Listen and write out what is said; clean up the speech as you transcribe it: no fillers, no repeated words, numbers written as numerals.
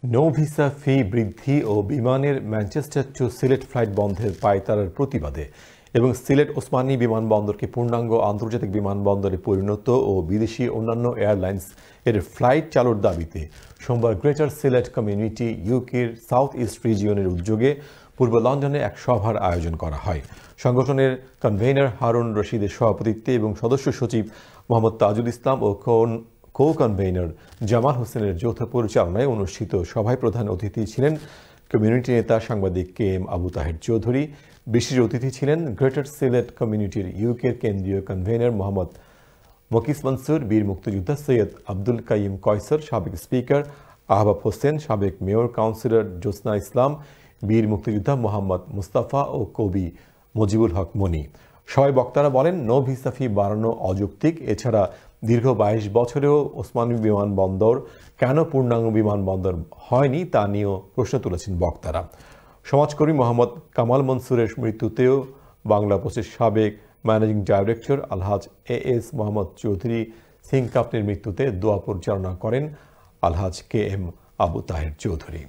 No visa ফি বৃদ্ধি ও বিমানের Manchester two Sylhet flight বন্ধের পায়তারার প্রতিবাদে এবং সিলেট ওসমানী বিমানবন্দরকে পূর্ণাঙ্গ আন্তর্জাতিক বিমানবন্দরে পরিণত ও বিদেশি অন্যান্য এয়ারলাইন্স এর ফ্লাইট চালুর দাবিতে সোমবার গ্রেটার সিলেট কমিউনিটি ইউকের সাউথ ইস্ট রিজিয়নের উদ্যোগে পূর্ব লন্ডনে এক সভার আয়োজন করা হয়। সংগঠনের কনভেনর হারুন রশিদের সভাপতিত্বে এবং সদস্য সচিব মোহাম্মদ তাজুল ইসলাম ও কো-কনভেনর জামাল হোসেনের যৌথ পরিচালনায় অনুষ্ঠিত সভায় প্রধান অতিথি ছিলেন কমিউনিটি নেতা সাংবাদিক কে.এম. আবু তাহের চৌধুরী। বিশেষ অতিথি ছিলেন গ্রেটার সিলেট কমিউনিটির ইউকের কেন্দ্রীয় কনভেনর মোহাম্মদ মকিস মনসুর, বীর মুক্তিযোদ্ধা সৈয়দ আব্দুল কাইম কয়সর, সাবেক স্পিকার আহবাব হোসেন, সাবেক মেয়র কাউন্সিলর জোসনা ইসলাম, বীর মুক্তিযোদ্ধা মোহাম্মদ মুস্তাফা ও কবি মুজিবুল হক মনি। সবাই বক্তারা বলেন, নো ভিসা ফি বাড়ানো অযৌক্তিক। এছাড়া দীর্ঘ 22 বছরেও ওসমানী বিমানবন্দর কেন পূর্ণাঙ্গ বিমানবন্দর হয়নি তা নিয়েও প্রশ্ন তুলেছেন বক্তারা। সমাজকর্মী মোহাম্মদ কামাল মনসুরের মৃত্যুতেও বাংলা পোস্টের সাবেক ম্যানেজিং ডাইরেক্টর আলহাজ এএস মোহাম্মদ চৌধুরী সিং কাপনির মৃত্যুতে দোয়া পরিচালনা করেন আলহাজ কে.এম. আবু তাহের চৌধুরী।